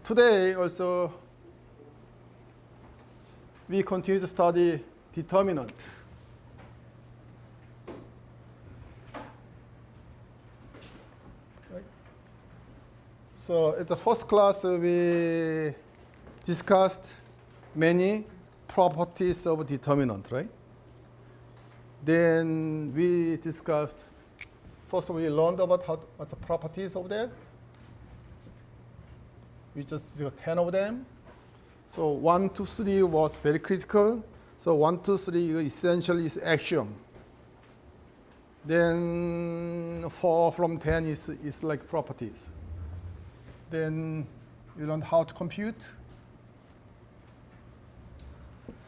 Today also we continue to study determinant. Right? So at the first class we discussed many properties of determinant, right? Then we discussed, first we learned about what's the properties of that. We just got 10 of them. So 1, 2, 3 was very critical. So 1, 2, 3 essentially is axiom. Then 4 from 10 is like properties. Then you learned how to compute.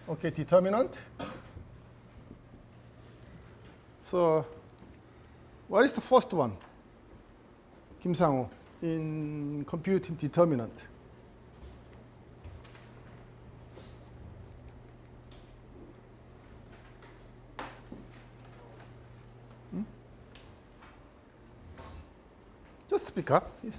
Okay, determinant. So what is the first one? Kim Sang-woo, in computing determinant. Just speak up. Yes.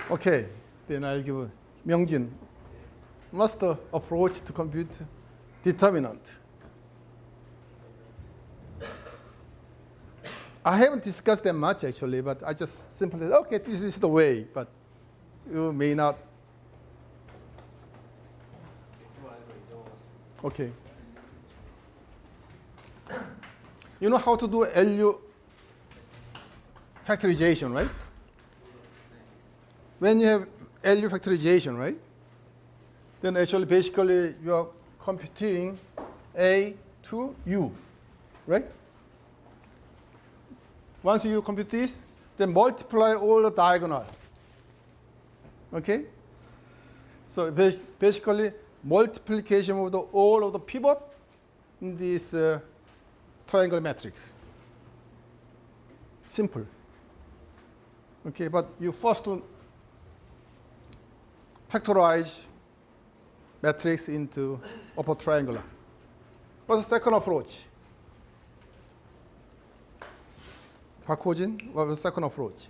Okay, then I'll give Myung-jin. What's the approach to compute determinant? I haven't discussed that much actually, but I just simply said, okay, this is the way, but you may not. Okay. You know how to do LU factorization, right? When you have LU factorization, right? Then actually basically you are computing A to U, right? Once you compute this, then multiply all the diagonal. Okay? So basically multiplication of all of the pivot in this triangle matrix. Simple. Okay, but you first to factorize matrix into upper triangular. What's the second approach? Park Ho-jin, what was the second approach?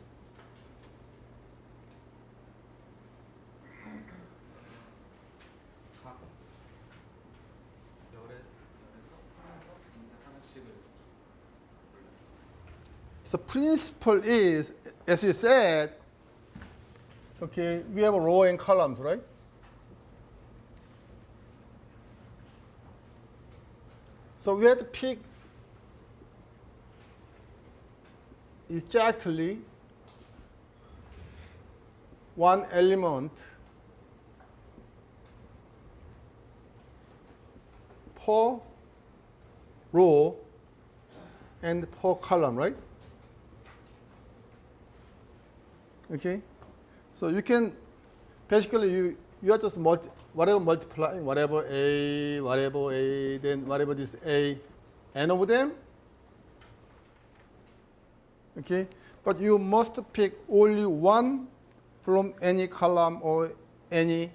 So principle is, as you said, okay, we have a row and columns, right? So we have to pick exactly one element per row and per column, right? Okay? So you can, basically you are just multiplying whatever A, then whatever this A, n of them. Okay? But you must pick only one from any column or any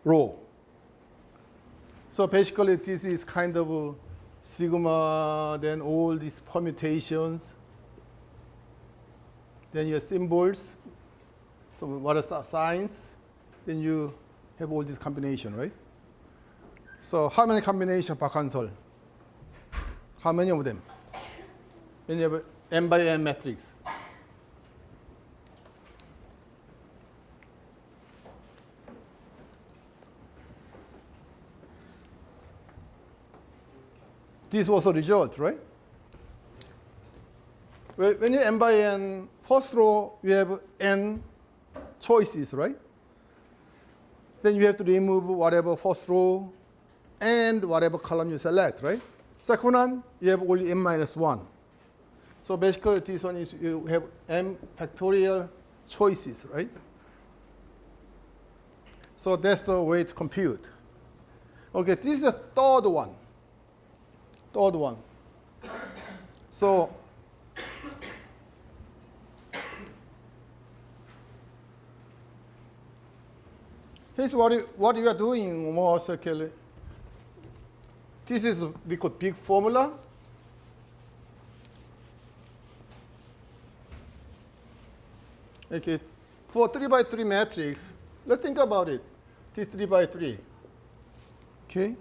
row. So basically this is kind of sigma, then all these permutations. Then your symbols, so what are signs? Then you have all these combinations, right? So how many combinations, Park Han-sol? How many of them? When you have n by n matrix. This was a result, right? When you n by n, first row, you have n choices, right? Then you have to remove whatever first row and whatever column you select, right? Second one, you have only n minus 1. So basically, this one is you have m factorial choices, right? So that's the way to compute. Okay, this is the third one. Third one. So Here's what you are doing more circular. This is we call big formula. Okay, for 3 by 3 matrix, let's think about it. This 3 by 3. Okay.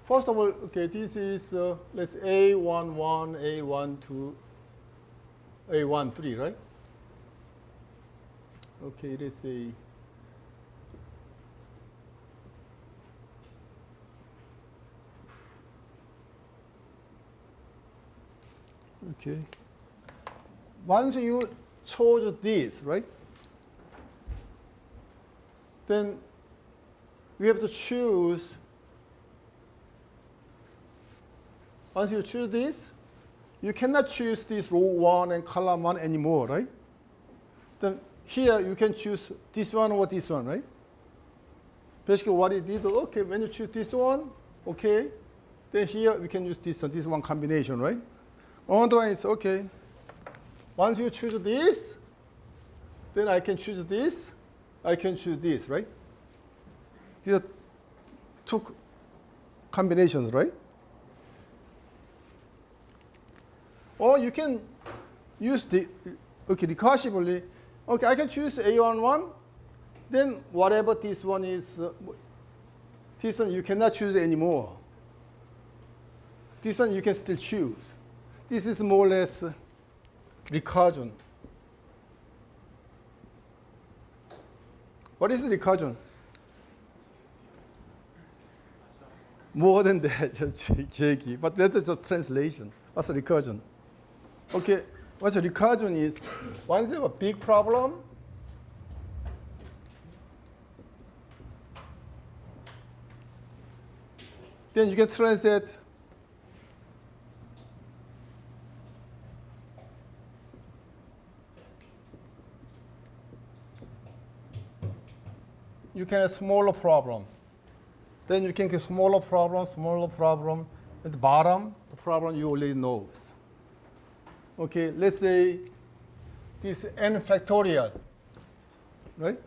First of all, okay, this is let's A11, A12, A13, right? Okay, let's say okay. Once you chose this, right? Then we have to choose. Once you choose this, you cannot choose this row 1 and column 1 anymore, right? Then here you can choose this one or this one, right? Basically what it did, okay, when you choose this one, okay, then here we can use this one combination, right? Otherwise, okay, once you choose this, then I can choose this, I can choose this, right? These are two combinations, right? Or you can use the, okay, recursively, okay, I can choose A11, then whatever this one is, this one you cannot choose anymore. This one you can still choose. This is more or less recursion. What is recursion? More than that, just shaky. But that's just translation. What's a recursion? Okay, what's a recursion is, once you have a big problem, then you can translate you can have smaller problem. Then you can get smaller problem. At the bottom, the problem you already know. Okay, let's say this n factorial, right?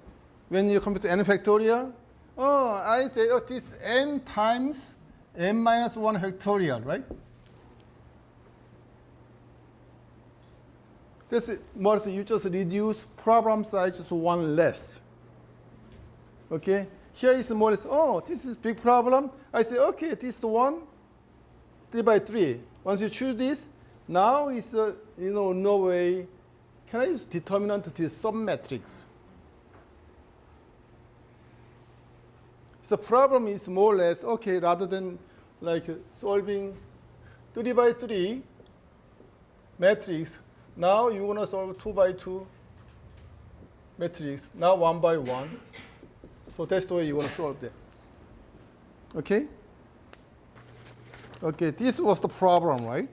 When you compute n factorial, oh, I say, oh, this n times n minus 1 factorial, right? This is more, so you just reduce problem size to 1 less. Okay, here is more or less, oh, this is big problem. I say, okay, this one, 3 by 3. Once you choose this, now it's, no way. Can I use determinant to this submatrix? So problem is more or less, okay, rather than like solving 3 by 3 matrix, now you want to solve 2 by 2 matrix, now 1 by 1. So that's the way you want to solve that. Okay? Okay, this was the problem, right?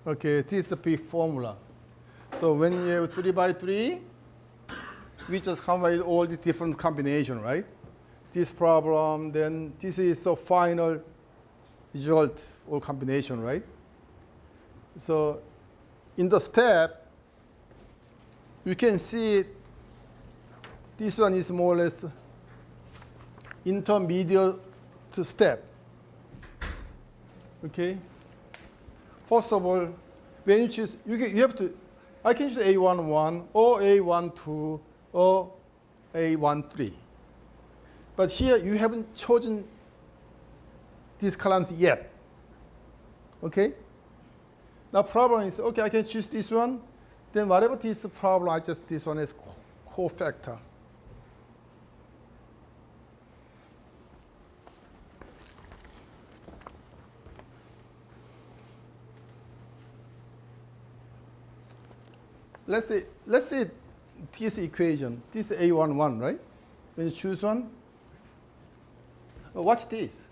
Okay, this is the big formula. So when you have 3 by 3, we just combine all the different combination, right? This problem, then this is the final result or combination, right? So in the step, you can see this one is more or less intermediate step. Okay? First of all, when you choose, you have to, I can choose A11 or A12 or A13. But here you haven't chosen these columns yet. Okay? Now problem is, okay, I can choose this one. Then whatever this problem, I just this one is cofactor. Let's say this equation, this is A11, right? When you choose one, watch this.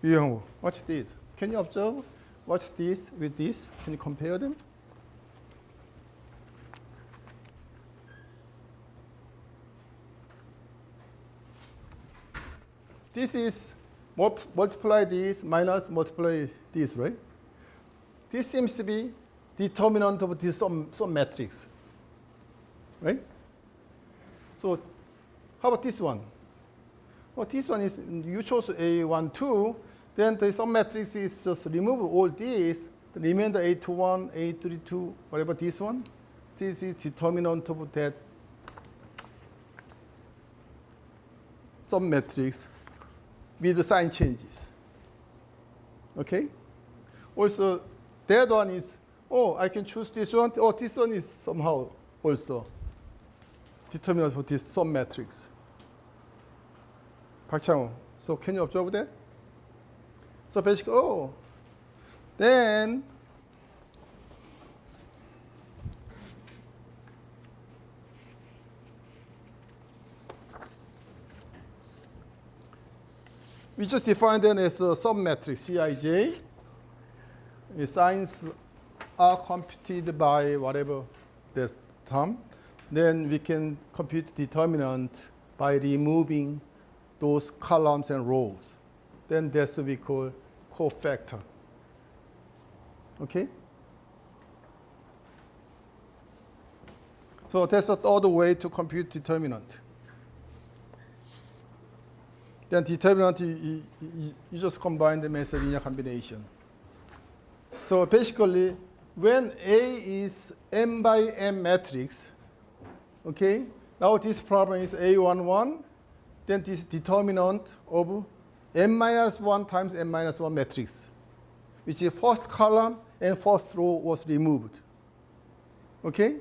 Watch this. Can you observe? Watch this with this. Can you compare them? This is multiply this minus multiply this, right? This seems to be determinant of this some matrix. right? So how about this one? Well, this one is, you chose A1, 2, then the sum matrix is just remove all these, the remainder A21, A32, whatever this one. This is determinant of that sum matrix with the sign changes. Okay? Also, that one is, oh, I can choose this one. Oh, this one is somehow also determinant of this sum matrix. 박창호, so can you observe that? So basically, oh, then we just define them as a sub-matrix, Cij. The signs are computed by whatever the term. Then we can compute determinant by removing those columns and rows. Then that's what we call cofactor. Okay? So that's the third way to compute determinant. Then determinant, you just combine them as a linear combination. So basically, when A is m by m matrix, okay, now this problem is A11, then this determinant of m minus 1 times m minus 1 matrix, which is first column and first row was removed. Okay?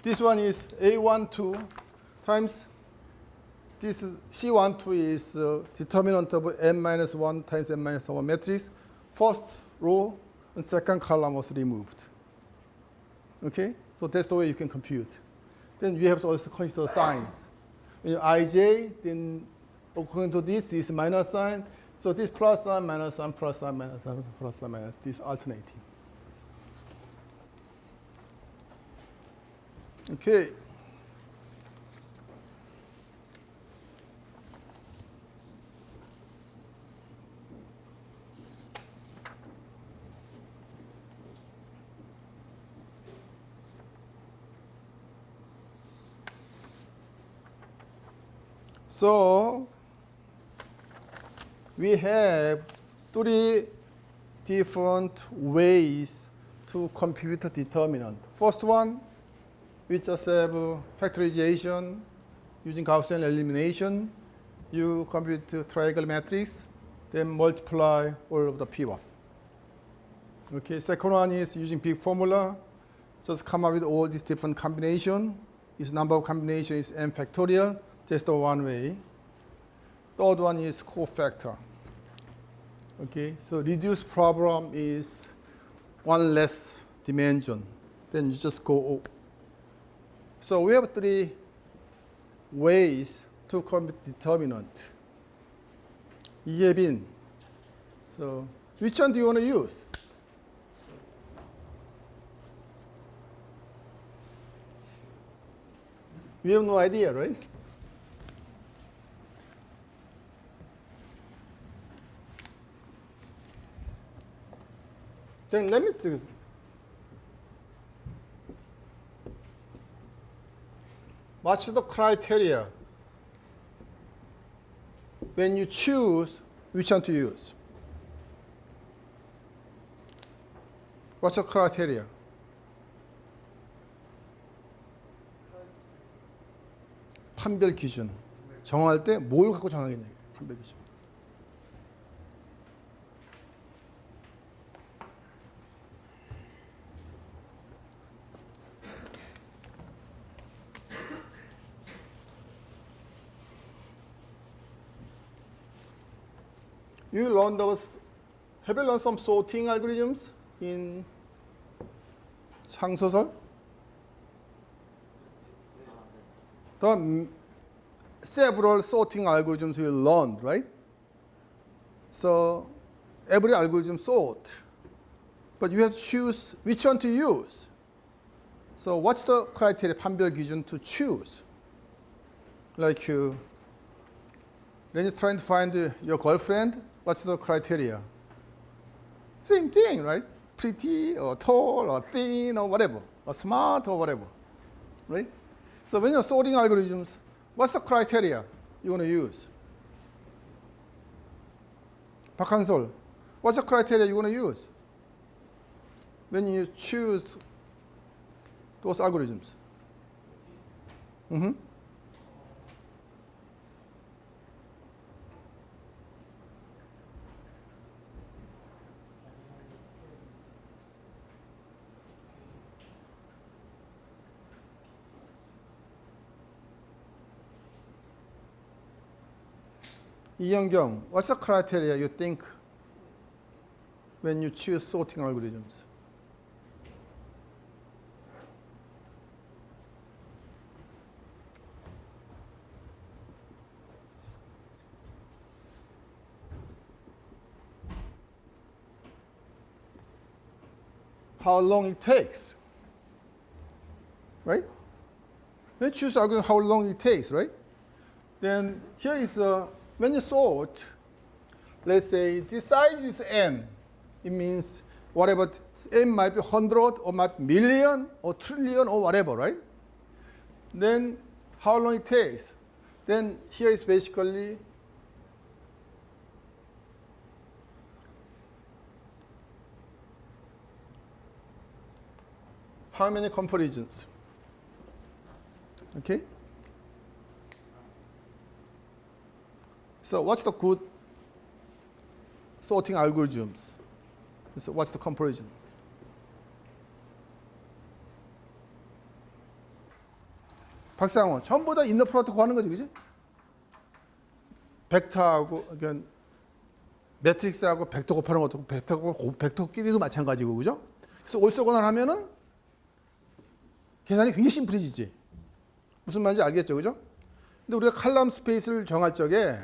This one is A12 times this is C12 is determinant of m minus 1 times m minus 1 matrix. First row and second column was removed. Okay? So that's the way you can compute. Then you have to also consider signs. When you Ij, then according to this is minus sign. So this plus sign, minus sign, plus sign, minus sign, plus sign, minus, this alternating. Okay. So we have three different ways to compute the determinant. First one, we just have factorization using Gaussian elimination. You compute the triangle matrix, then multiply all of the P1. Okay, second one is using big formula. Just come up with all these different combinations. Its number of combinations is n factorial. That's the one way. Third one is cofactor. Okay, so reduced problem is one less dimension. Then you just go. So we have three ways to compute determinant. 이해빈. So which one do you want to use? We have no idea, right? Then let me do. What's the criteria when you choose which one to use? What's the criteria? 판별 기준. 정할 때 뭘 갖고 정하겠냐. 판별 기준. You learned have you learned some sorting algorithms in 상소설? The several sorting algorithms you learned, right? So every algorithm sort, but you have to choose which one to use. So what's the criteria, 판별 기준 to choose? Like when you're trying to find your girlfriend, what's the criteria? Same thing, right? Pretty or tall or thin or whatever, or smart or whatever, right? So when you're sorting algorithms, what's the criteria you want to use? 박한솔, what's the criteria you want to use when you choose those algorithms? 이영경, what's the criteria you think when you choose sorting algorithms? How long it takes, right? When you choose algorithm, how long it takes, right? Then here is when you sort, let's say this size is n. It means whatever n might be 100 or might be million or trillion or whatever, right? Then how long it takes? Then here is basically how many comparisons. Okay? So what's the good sorting algorithms? So what's the comparison? 박상원, 전부 다 인너 프로덕트 구하는 거지, 그지? 벡터하고, 그러니까 매트릭스하고 벡터 곱하는 것도 벡터끼리도 마찬가지고, 그죠? 그래서 올소건을 하면은 계산이 굉장히 심플해지지. 무슨 말인지 알겠죠, 그죠? 근데 우리가 칼럼 스페이스를 정할 적에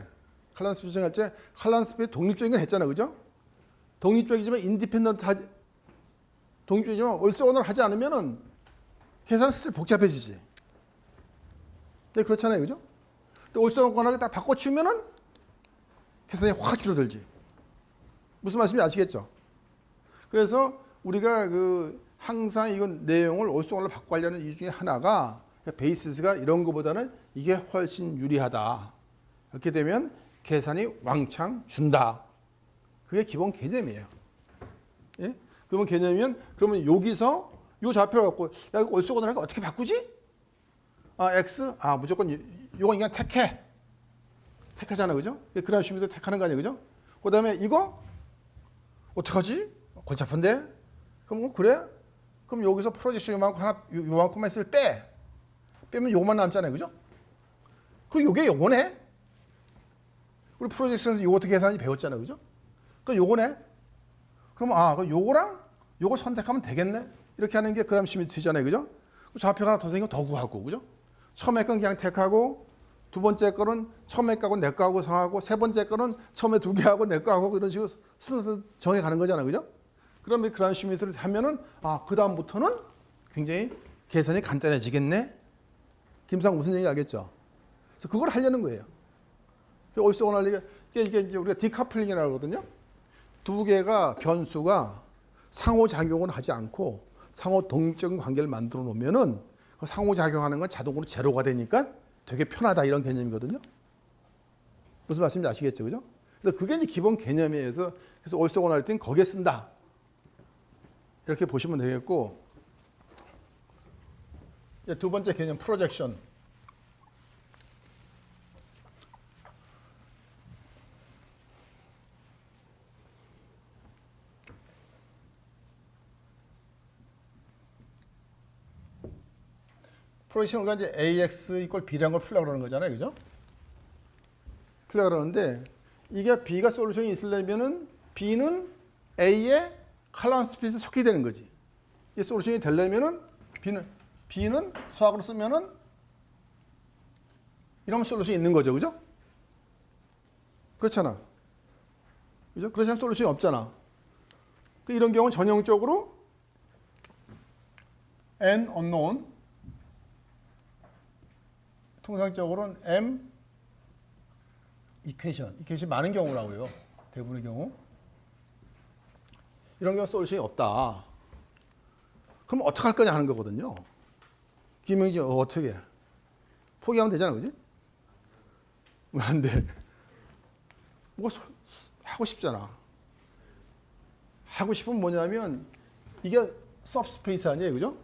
칼럼 스페이스 독립적인 건 했잖아, 그죠? 독립적이지만 독립적이지만 올소건을 하지 않으면은 계산 스타일이 복잡해지지. 네, 그렇잖아요, 그죠? 또 올소건하게 딱 바꿔치우면은 계산이 확 줄어들지. 무슨 말씀인지 아시겠죠? 그래서 우리가 항상 이건 내용을 올소건으로 바꿔하려는 이유 중에 하나가 베이시스가 이런 것보다는 이게 훨씬 유리하다. 이렇게 되면 계산이 왕창 준다. 그게 기본 개념이에요. 예? 그러면 개념이면 그러면 여기서 요 좌표를 갖고 야 이거 올소건을 하니까 어떻게 바꾸지? 아 x 무조건 이건 그냥 택하잖아, 그죠? 그다음 시험에도 택하는 거 아니에요, 그죠? 그다음에 이거 어떡하지? 골치 아픈데? 그럼 그래? 그럼 여기서 프로젝션 요만큼만 있을 빼면 요것만 남잖아요, 그죠? 요게 요거네? 우리 프로젝션에서 요거 어떻게 계산하는지 배웠잖아요, 그죠? 요거네? 그럼 그럼 요거랑 요거 선택하면 되겠네? 이렇게 하는 게 그람시미트잖아요, 그죠? 좌표가 하나 더 생기면 더 구하고, 그죠? 처음에 건 그냥 택하고, 두 번째 거는 처음에 거하고 내 거하고 성하고, 세 번째 거는 처음에 두 개하고 내 거하고 이런 식으로 순서 정해 가는 거잖아요, 그죠? 그러면 그람시미트를 하면은 그 다음부터는 굉장히 계산이 간단해지겠네. 김상 무슨 얘기 알겠죠? 그래서 그걸 하려는 거예요. 올소건할 이게 이제 우리가 디카플링이라고 하거든요. 두 개가 변수가 상호작용을 하지 않고 상호 독립적인 관계를 만들어 놓으면은 그 상호작용하는 건 자동으로 제로가 되니까 되게 편하다 이런 개념이거든요. 무슨 말씀인지 아시겠죠, 그죠? 그래서 그게 이제 기본 개념이에요. 그래서 올소건할 땐 거기에 쓴다. 이렇게 보시면 되겠고, 두 번째 개념 프로젝션. 프로젝션과 이제 AX 이퀄 B라는 걸 풀려고 그러는 거잖아요, 그죠? 풀려고 그러는데 이게 B가 솔루션이 있으려면은 B는 A의 칼럼 스페이스에 속해 되는 거지. 이 솔루션이 되려면은 B는 수학으로 쓰면은 이런 솔루션이 있는 거죠, 그죠? 그렇잖아, 그죠? 그렇지 않으면 솔루션이 없잖아. 이런 경우는 전형적으로 N unknown, 통상적으로는 M 이퀘이션 많은 경우라고요. 대부분의 경우. 이런 경우 솔루션이 없다. 그럼 어떻게 할 거냐 하는 거거든요. 김영지 어떻게? 포기하면 되잖아, 그지? 왜 안 돼? 뭐 하고 싶잖아. 하고 싶으면 뭐냐면 이게 서브스페이스 아니에요, 그죠?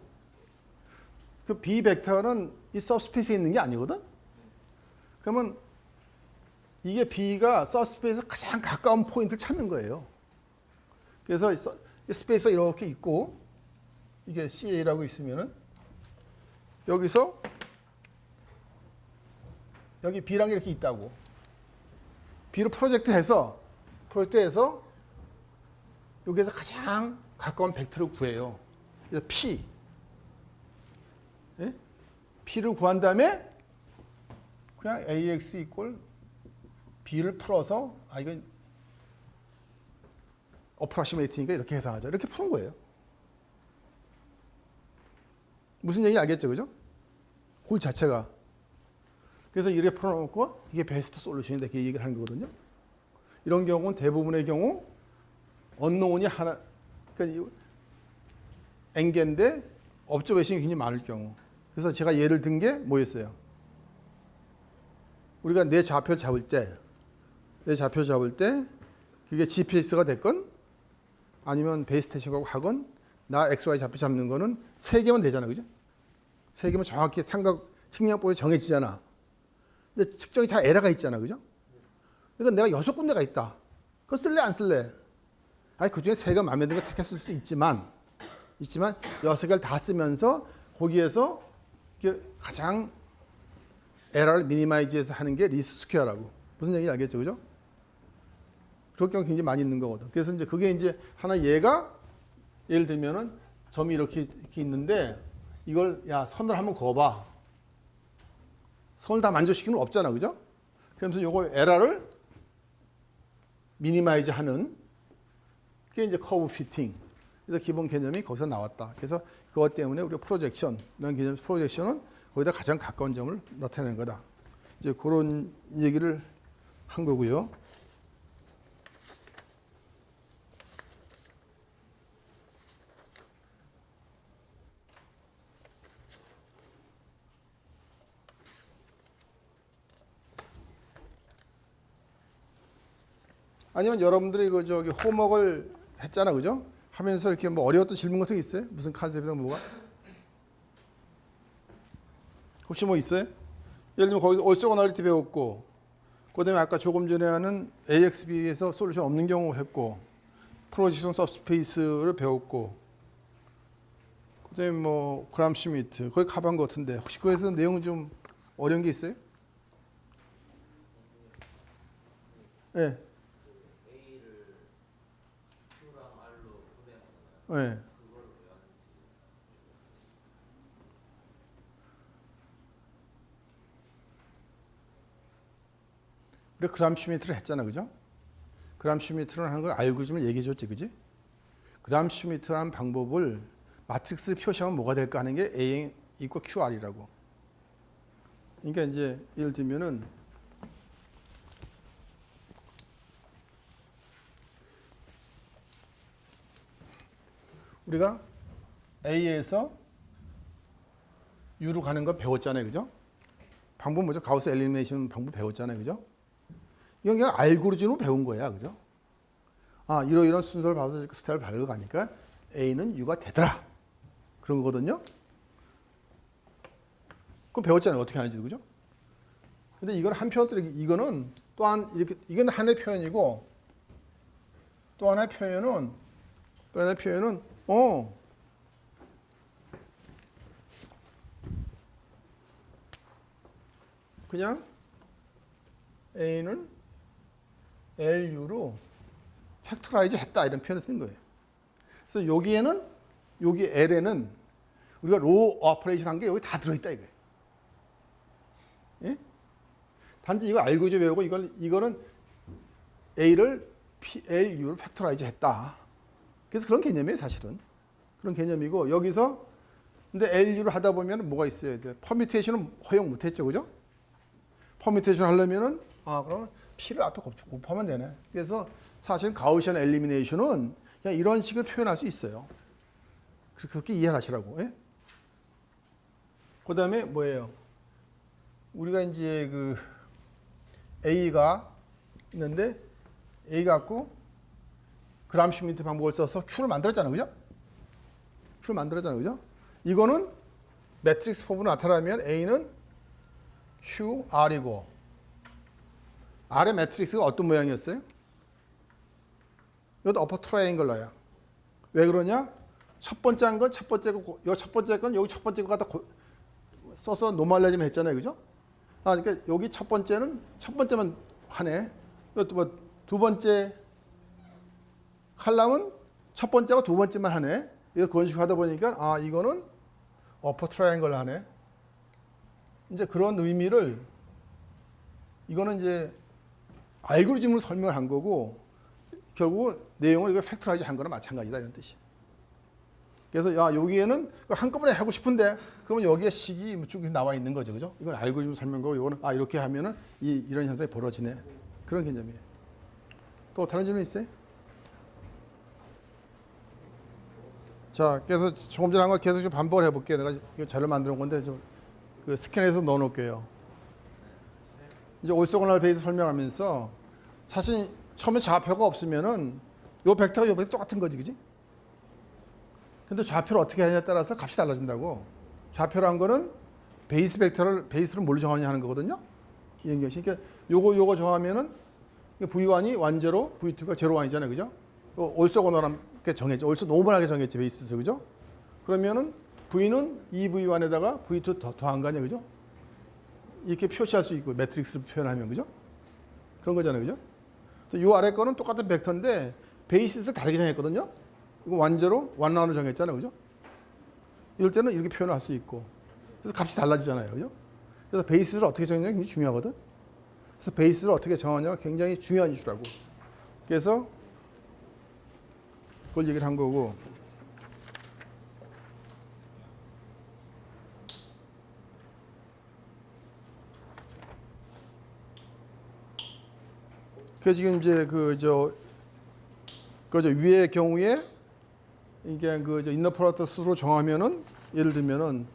그 B 벡터는 이 서브스페이스에 있는 게 아니거든? 그러면 이게 B가 서브스페이스에 가장 가까운 포인트를 찾는 거예요. 그래서 이 스페이스가 이렇게 있고 이게 CA라고 있으면은 여기서 여기 B랑 이렇게 있다고. B로 프로젝트해서 여기에서 가장 가까운 벡터를 구해요. 그래서 P. 예? P를 구한 다음에 그냥 AX 이꼴 B를 풀어서 이건 어프로시메이트니까 이렇게 해서 하자. 이렇게 푸는 거예요. 무슨 얘기인지 알겠죠? 그죠? 그 자체가. 그래서 이렇게 풀어놓고 이게 베스트 솔루션이다. 이렇게 얘기를 하는 거거든요. 이런 경우는 대부분의 경우 언노운이 하나, 그러니까 N개인데 업저베이션이 굉장히 많을 경우. 그래서 제가 예를 든 게 뭐였어요? 우리가 내 좌표 잡을 때 그게 GPS가 됐건 아니면 베이스 스테이션하고 하건 나 XY 좌표 잡는 거는 3개면 되잖아. 그죠? 3개면 정확히 삼각 측량법에 정해지잖아. 근데 측정이 다 에러가 있잖아. 그죠? 그러니까 내가 6군데가 있다. 그거 쓸래 안 쓸래? 그 중에 3개 마음에 드는 거 택했을 수 있지만 6개를 다 쓰면서 거기에서 가장 에러를 미니마이즈해서 하는 게 리스트 스퀘어라고. 무슨 얘기인지 알겠죠? 그죠? 그럴 경우 굉장히 많이 있는 거거든. 그래서 이제 그게 이제 하나 얘가 예를 들면은 점이 이렇게 있는데 이걸 선을 한번 그어봐. 선을 다 만족시키는 건 없잖아. 그죠? 그러면서 요거 에러를 미니마이즈 하는 게 이제 커브 피팅. 그래서 기본 개념이 거기서 나왔다. 그래서 그것 때문에 우리가 프로젝션, 이런 개념 프로젝션은 거기다 가장 가까운 점을 나타내는 거다. 이제 그런 얘기를 한 거고요. 아니면 여러분들이 홈워크를 했잖아, 그죠? 하면서 이렇게 뭐 어려웠던 질문 같은 게 있어요? 무슨 컨셉이나 뭐가? 혹시 뭐 있어요? 예를 들면 거기서 올소거널리티 배웠고, 그다음에 아까 조금 전에 하는 AXB에서 솔루션 없는 경우 했고, 프로젝션 서브스페이스를 배웠고, 그다음에 뭐 그람 슈미트 거기 가본 것 같은데 혹시 거기서 내용 좀 어려운 게 있어요? 네. 네. 우리 그람 슈미트를 했잖아, 그죠? 그람 슈미트를 하는 걸 알고리즘을 얘기해 줬지, 그지? 그람 슈미트라는 방법을 마트릭스 표시하면 뭐가 될까 하는 게 A 이고 QR이라고. 그러니까 이제 예를 들면은 우리가 A에서 U로 가는 거 배웠잖아요, 그죠? 방법 뭐죠? 가우스 엘리미네이션 방법 배웠잖아요, 그죠? 이건 그냥 알고리즘으로 배운 거야, 그죠? 이러이러한 순서를 봐서 스텝을 밟고 가니까 A는 U가 되더라. 그런 거거든요. 그럼 배웠잖아요, 어떻게 하는지, 그죠? 근데 이건 한편으로 이거는 또한 이렇게 이건 하나의 표현이고 또 하나의 표현은 그냥 A는 LU로 팩토라이즈 했다 이런 표현을 쓴 거예요. 그래서 여기 L에는 우리가 로 오퍼레이션 한 게 여기 다 들어있다 이거예요. 예? 단지 이거 알고리즘 외우고 이거는 A를 LU로 팩토라이즈 했다. 그래서 그런 개념이에요, 사실은. 그런 개념이고 여기서 근데 LU를 하다 보면 뭐가 있어야 돼? 퍼뮤테이션은 허용 못 했죠. 그죠? 퍼뮤테이션 하려면은 그러면 P를 앞에 곱하면 되네. 그래서 사실 가우시안 엘리미네이션은 그냥 이런 식으로 표현할 수 있어요. 그렇게 이해하시라고. 예? 그다음에 뭐예요? 우리가 이제 그 A가 있는데 A 갖고 그람슈미트 방법을 써서 Q를 만들었잖아요. 그죠? Q를 만들었잖아요. 그죠? 이거는 매트릭스 폼으로 나타나면 A는 Q, R이고 R의 매트릭스가 어떤 모양이었어요? 이것도 어퍼 트라이앵글러야. 왜 그러냐? 첫 번째 한 건 첫 번째 거, 요 첫 번째 건 여기 첫 번째 거 갖다 써서 노멀라이즘 했잖아요. 그죠? 아, 그러니까 여기 첫 번째는 첫 번째만 하네. 이것도 뭐 두 번째 칼럼은 첫 번째하고 두 번째만 하네. 이거 그런 식으로 하다 보니까 아, 이거는 어퍼 트라이앵글 하네. 이제 그런 의미를 이거는 이제 알고리즘으로 설명을 한 거고 결국 내용을 이거 팩토라이즈 한 거나 마찬가지다 이런 뜻이. 그래서 야 여기에는 한꺼번에 하고 싶은데 그러면 여기에 식이 쭉 나와 있는 거죠, 그죠? 이건 알고리즘 설명하고 이거는 아 이렇게 하면은 이런 현상이 벌어지네 그런 개념이에요. 또 다른 질문 있어요? 자, 그래서 조금 전에 한 거 계속 좀 반복을 해볼게요. 내가 이거 자료 만들어 온 건데 좀 그 스캔해서 넣어놓을게요. 이제 올소고날 베이스 설명하면서 사실 처음에 좌표가 없으면은 요 벡터가 요 벡터 똑같은 거지, 그지? 근데 좌표를 어떻게 하냐에 따라서 값이 달라진다고. 좌표란 거는 베이스 벡터를 베이스를 뭘로 정하냐 하는 거거든요. 이런 것이. 그러니까 요거 정하면은 V1이 1제로, V2가 제로 1이잖아요, 그죠? 올소고날한 게 정했죠. 올소 노멀하게 정했지 베이스에서, 그죠? 그러면은 V는 2V1에다가 V2 더한 거 아니야, 그죠? 이렇게 표시할 수 있고 매트릭스를 표현하면, 그죠? 그런 거잖아요, 그죠? 요 아래 거는 똑같은 벡터인데 베이스에서 다르게 정했거든요. 이거 완제로 원라운으로 정했잖아요, 그죠? 이럴 때는 이렇게 표현을 할 수 있고, 그래서 값이 달라지잖아요, 그죠? 그래서 베이스를 어떻게 정하냐가 굉장히 중요하거든. 그래서 베이스를 어떻게 정하냐가 굉장히 중요한 이슈라고. 그래서 그걸 얘기를 한 거고. 그 지금 이제 그저 위의 경우에 이게 그저 인너 프로덕트 수로 정하면은 예를 들면은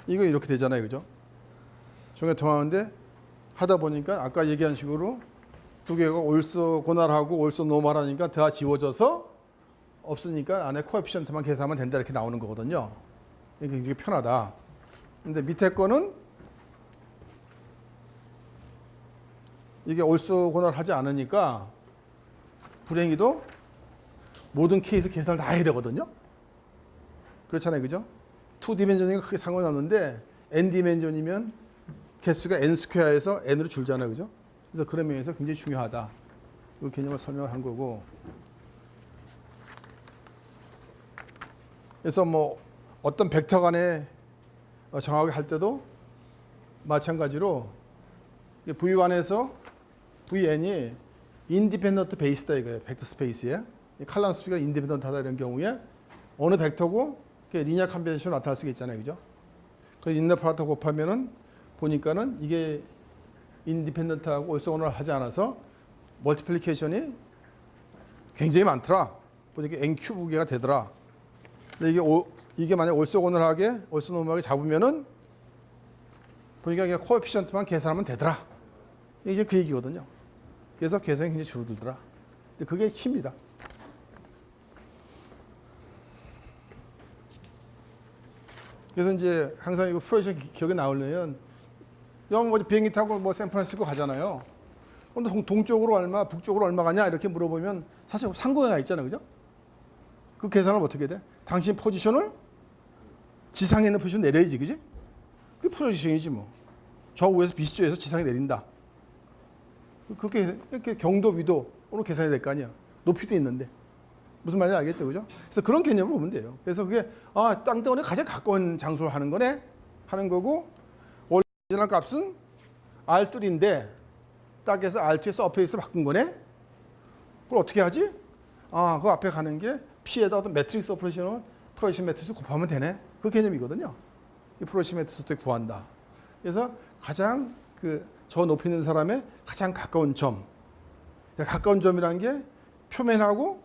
이거 이렇게 되잖아요, 그죠? 중에 정하는데 하다 보니까 아까 얘기한 식으로 두 개가 올소고날하고 올소노멀하니까 다 지워져서 없으니까 안에 코에피션트만 계산하면 된다 이렇게 나오는 거거든요. 이게 편하다. 근데 밑에 거는 이게 올소고날 하지 않으니까 불행히도 모든 케이스 계산을 다 해야 되거든요. 그렇잖아요, 그죠? 2디멘전이니까 크게 상관이 없는데 n디멘전이면 개수가 n 스퀘어에서 n으로 줄잖아요, 그죠? 그래서 그런 면에서 굉장히 중요하다. 이 개념을 설명을 한 거고. 그래서 뭐 어떤 벡터 간에 정하게 할 때도 마찬가지로 V1에서 Vn이 인디펜던트 베이스다 이거예요. 벡터 스페이스에. 칼럼 수가 인디펜던트하다 이런 경우에 어느 벡터고 리니어 컴비네이션으로 나타날 수가 있잖아요, 그죠? 그래서 인너 프로덕트 곱하면은 보니까는 이게 인디펜던트하고 올소고날 하지 않아서 멀티플리케이션이 굉장히 많더라. 보니까 n 큐브 개가 되더라. 근데 이게 만약 올소고날하게 올소노멀하게 잡으면은 보니까 이게 코에피션트만 계산하면 되더라. 이게 그 얘기거든요. 그래서 계산이 굉장히 줄어들더라. 근데 그게 키입니다. 그래서 이제 항상 이거 프로젝션 기억에 나오려면 영 뭐 비행기 타고 뭐 샌프란시스코 가잖아요. 근데 동쪽으로 얼마, 북쪽으로 얼마 가냐 이렇게 물어보면 사실 상고에 나 있잖아요, 그죠? 그 계산을 어떻게 돼? 당신 포지션을 지상에 있는 포지션 내려야지, 그지? 그게 포지션이지 뭐. 좌우에서 비시쪽에서 지상에 내린다. 그렇게 경도 위도로 계산이 될 거 아니야. 높이도 있는데. 무슨 말인지 알겠죠, 그죠? 그래서 그런 개념으로 보면 돼요. 그래서 그게 땅덩어리 가장 가까운 장소를 하는 거네 하는 거고 오리지널 값은 R3인데 딱 해서 R2에 서페이스를 바꾼 거네. 그걸 어떻게 하지? 그 앞에 가는 게 P에다 어떤 매트릭스 오퍼레이션을 프로젝션 매트릭스 곱하면 되네. 그 개념이거든요. 이 프로젝션 매트릭스 구한다. 그래서 가장 저 높이 있는 사람의 가장 가까운 점. 가까운 점이라는 게 표면하고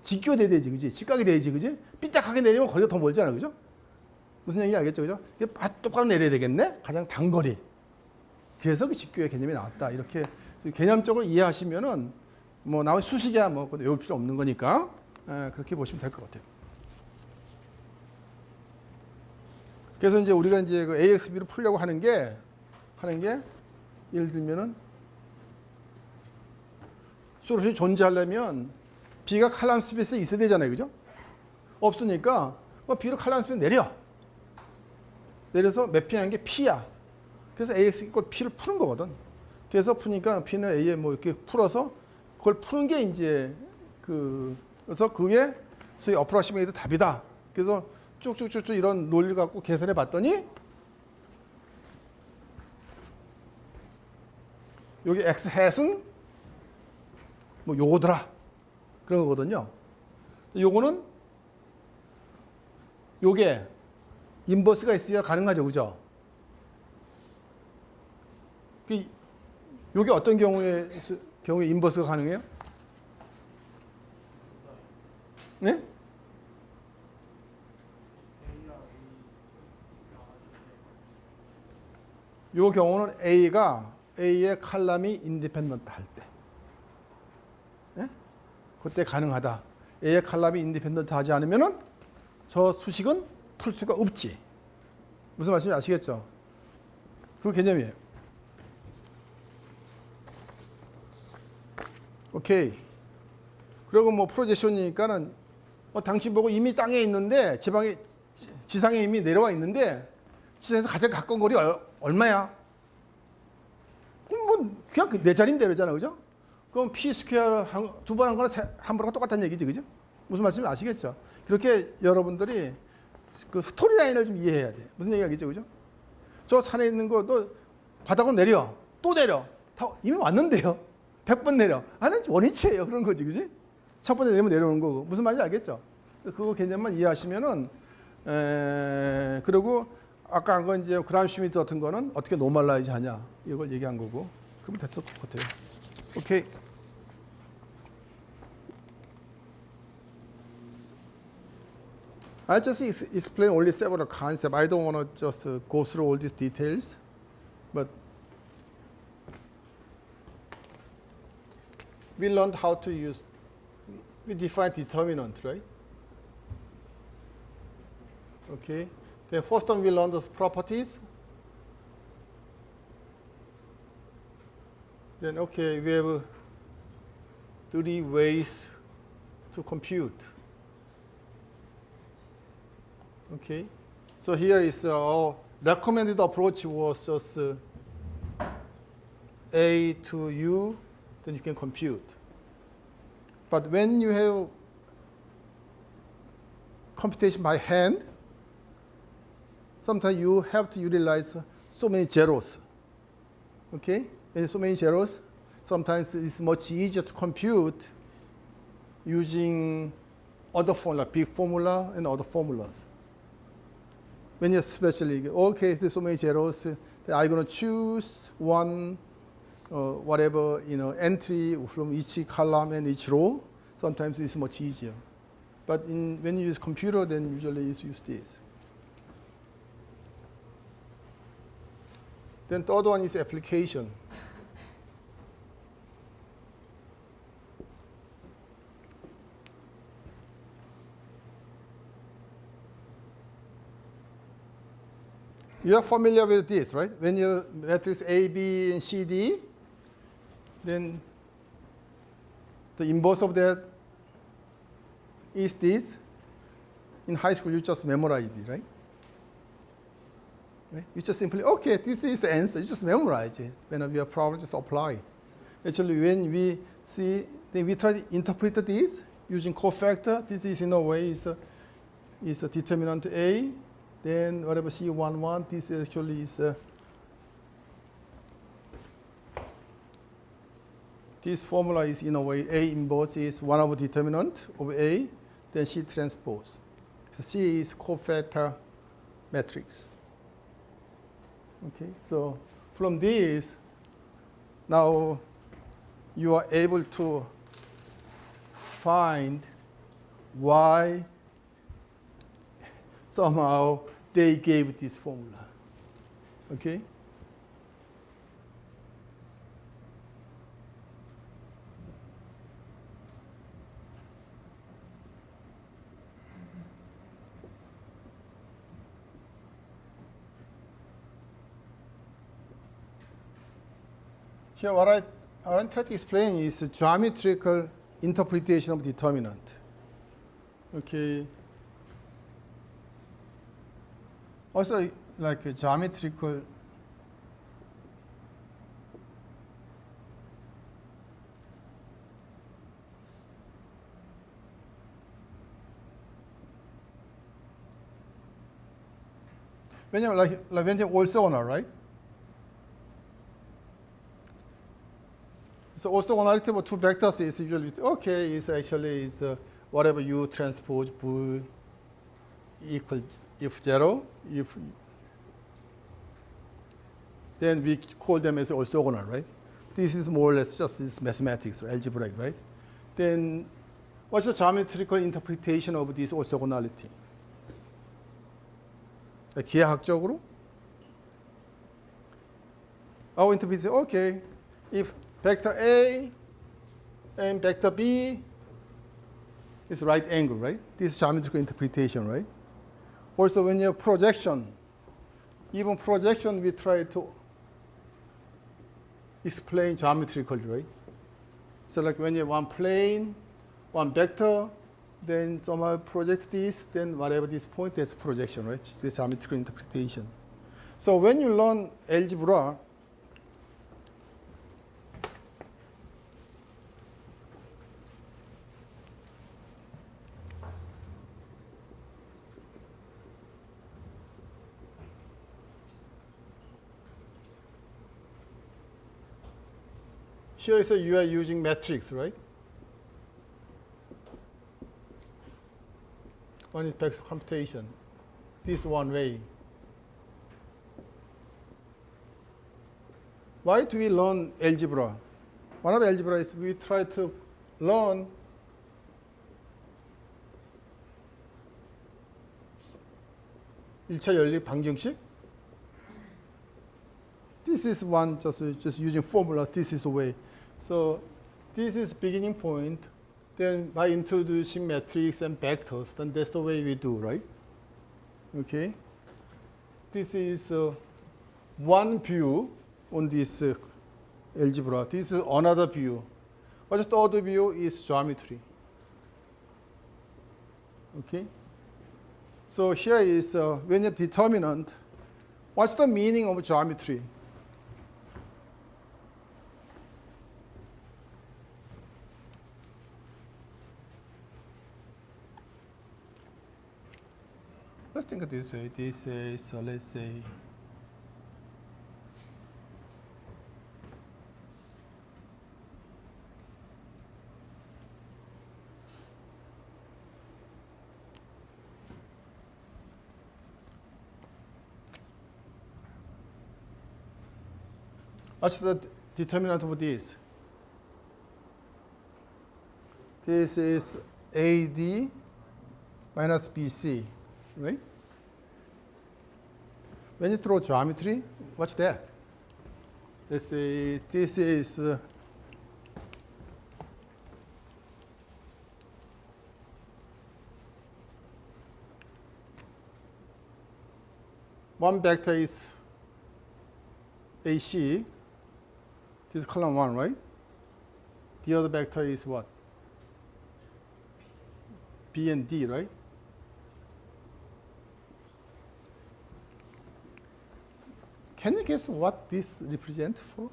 직교돼야 되지, 그지? 직각이 돼야지, 그지? 삐딱하게 내리면 거리가 더 멀잖아, 그죠? 무슨 얘기인지 알겠죠? 그죠? 이게 똑바로 내려야 되겠네? 가장 단거리. 그래서 그 직교의 개념이 나왔다. 이렇게 개념적으로 이해하시면은 뭐 나머지 수식이야 뭐 외울 필요 없는 거니까 그렇게 보시면 될 것 같아요. 그래서 이제 우리가 이제 그 AXB를 풀려고 하는 게 예를 들면은 솔루션이 존재하려면 B가 칼럼 스페이스에 있어야 되잖아요. 그죠? 없으니까 뭐 B로 칼럼 스페이스 내려서 매핑한 게 P야. 그래서 AX 이꼴 P를 푸는 거거든. 그래서 푸니까 P는 A에 뭐 이렇게 풀어서 그걸 푸는 게 이제 그래서 그게 소위 어프로시메이트 답이다. 그래서 쭉쭉쭉쭉 이런 논리를 갖고 계산해 봤더니 여기 X 햇은 뭐 요거더라. 그런 거거든요. 요거는 요게 인버스가 있어야 가능하죠. 그죠? 요게 어떤 경우에 인버스가 가능해요? 네? 요 경우는 A의 칼럼이 인디펜던트 할 때. 네? 그때 가능하다. A의 칼럼이 인디펜던트 하지 않으면은 저 수식은 풀 수가 없지. 무슨 말씀인지 아시겠죠? 그 개념이에요. 오케이. 그리고 뭐 프로젝션이니까는 당신 보고 이미 땅에 있는데 지상에 이미 내려와 있는데 지상에서 가장 가까운 거리 얼마야? 뭐 그냥 내 자리인데 그러잖아. 그죠? 그럼 P 스퀘어 두 번 한 거나 한 번하고 똑같다는 얘기지. 그죠? 무슨 말씀인지 아시겠죠? 그렇게 여러분들이 그 스토리 라인을 좀 이해해야 돼. 무슨 얘기겠죠? 그죠? 저 산에 있는 거 너 바닥으로 내려. 또 내려. 다 이미 왔는데요. 100번 내려. 아는 원위치예요. 그런 거지. 그지? 첫 번째 내리면 내려오는 거고. 무슨 말인지 알겠죠? 그거 개념만 이해하시면은 그리고 아까 한 건 이제 그라임 슈미트 같은 거는 어떻게 노멀라이즈 하냐. 이걸 얘기한 거고. 그러면 됐을 것 같아요. 오케이. I just explain only several concepts. I don't want to just go through all these details. But we learned how to use, we define determinant, right? Okay. Then first one we learned those properties. Then okay, we have 3 ways to compute. Okay. So here is our recommended approach was just A to U, then you can compute. But when you have computation by hand, sometimes you have to utilize so many zeros. Okay? When so many zeros, sometimes it's much easier to compute using other formula, big formula and other formulas. When you especially, okay, there's so many zeros, then I'm going to choose one, whatever, entry from each column and each row. Sometimes it's much easier. But when you use computer, then usually you use this. Then third one is application. You are familiar with this, right? When you matrix A, B, and C, D, then the inverse of that is this. In high school, you just memorized it, right? You just simply, okay, this is the answer. You just memorize it. When we have problem, just apply. Actually, when we see, then we try to interpret this using cofactor. This is in a way is a determinant A. Then whatever C11, this actually is this formula is in a way A inverse is one of the determinant of A, then C transpose. So C is cofactor matrix. Okay, so from this, now you are able to find why somehow they gave this formula. Okay? Here, what I want to explain is geometrical interpretation of determinant. Okay. Also, like a geometrical when you like when you orthogonal, right? So orthogonality of two vectors is usually okay. It's actually is whatever u transpose v equal if 0, if then we call them as orthogonal, right? This is more or less just this mathematics or algebraic, right? Then what's the geometrical interpretation of this orthogonality? 기하학적으로 our interpretation, okay, if vector A and vector B is right angle, right? This is geometrical interpretation, right? Also, when you have projection, even projection we try to explain geometrically, right? So like when you have one plane, one vector, then somehow project this, then whatever this point, that's projection, right? This is geometrical interpretation. So when you learn algebra, here is you are using matrix, right? One is back computation. This one way. Why do we learn algebra? One of the algebra is we try to learn 일차 연립 방정식. This is one just using formula. This is the way. So this is beginning point. Then by introducing matrix and vectors, then that's the way we do, right? Okay. This is one view on this algebra. This is another view. What's the third view is geometry. Okay. So here is when you have determinant, what's the meaning of geometry? Let's think of this way. This is, let's say, what's the determinant of this? This is AD minus BC, right? When you throw geometry, what's that? Let's say this is one vector is AC. This is column 1, right? The other vector is what? B and D, right? Can you guess what this represents for?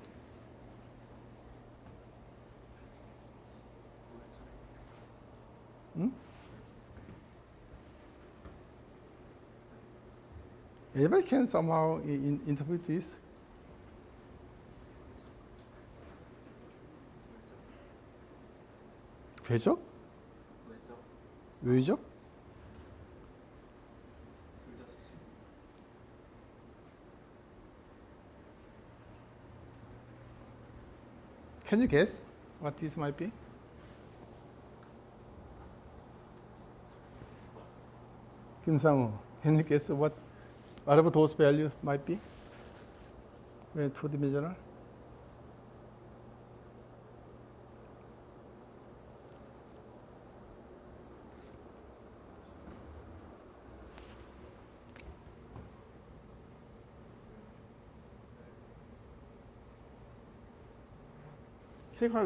Anybody can somehow interpret this? 궤적? 외적? Can you guess what this might be? 김상우, can you guess what whatever those values might be when two-dimensional.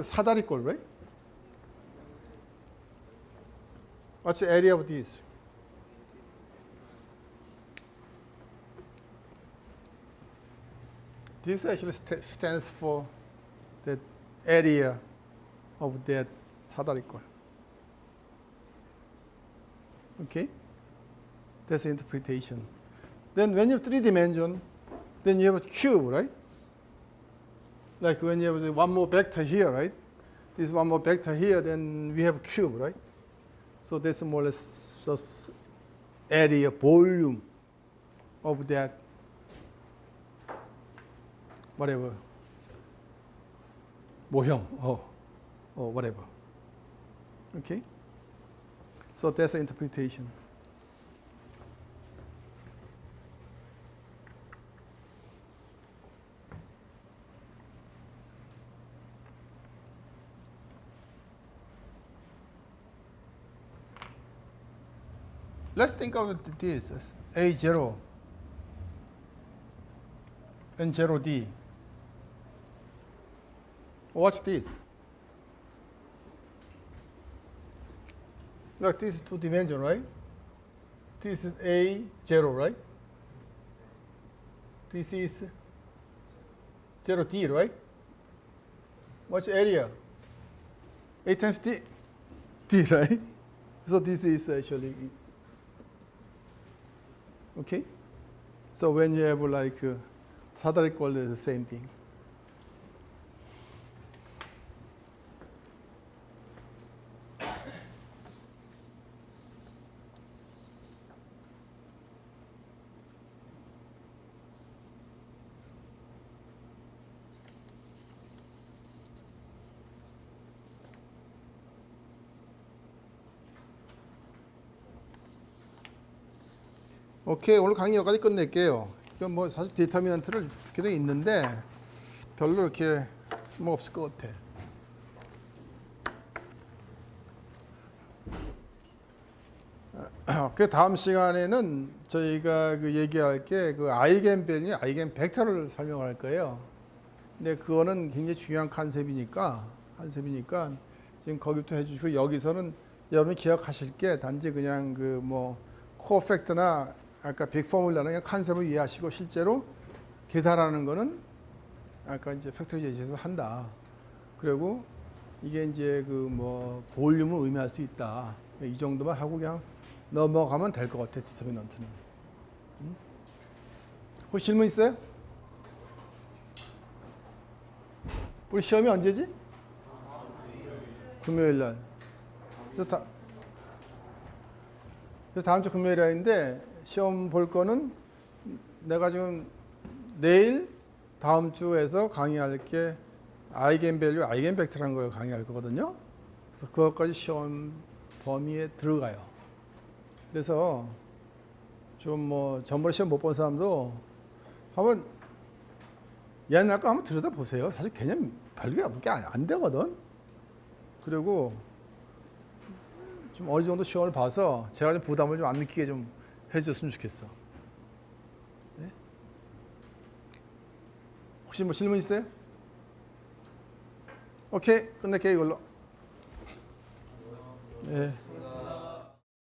사다리꼴, right? What's the area of this? This actually stands for the area of that 사다리꼴. Okay? That's the interpretation. Then when you have three dimension, then you have a cube, right? Like when you have one more vector here, right? This one more vector here, then we have a cube, right? So that's more or less just area, volume of that, whatever, 모형, or whatever. Okay? So that's the interpretation. Let's think of this as A0 and 0D. What's this? Look, this is two-dimensional, right? This is A0, right? This is 0D, right? What's the area? A times D, right? So this is actually, okay? So when you have like 사다리꼴, it's the same thing. 오케이, 오늘 강의 여기까지 끝낼게요. 이건 뭐 사실 디터미넌트를 이렇게 돼 있는데 별로 이렇게 쓸모 없을 것 같아. 그 다음 시간에는 저희가 그 얘기할 게 그 아이겐 밸류, 아이겐 벡터를 설명할 거예요. 근데 그거는 굉장히 중요한 컨셉이니까 지금 거기부터 해주시고, 여기서는 여러분이 기억하실 게 단지 그냥 그 뭐 코어 팩터나 아까 빅 포뮬라는 그냥 컨셉을 이해하시고, 실제로 계산하는 거는 아까 이제 팩토리제이션에서 한다. 그리고 이게 이제 그 뭐 볼륨을 의미할 수 있다. 이 정도만 하고 그냥 넘어가면 될 것 같아, 디터미넌트는. 혹시 질문 있어요? 우리 시험이 언제지? 금요일 날. 그래서 다음 주 금요일 날인데, 시험 볼 거는 내가 지금 내일 다음 주에서 강의할 게 아이겐 밸류, 아이겐 벡터라는 걸 강의할 거거든요. 그래서 그것까지 시험 범위에 들어가요. 그래서 좀 뭐 전번에 시험 못 본 사람도 한번 옛날 거 한번 들여다 보세요. 사실 개념 별게 안 되거든. 그리고 좀 어느 정도 시험을 봐서 제가 좀 부담을 좀 안 느끼게 좀 해줬으면 좋겠어. 네? 혹시 뭐 질문 있어요? 오케이, 끝낼게요, 이걸로. 네.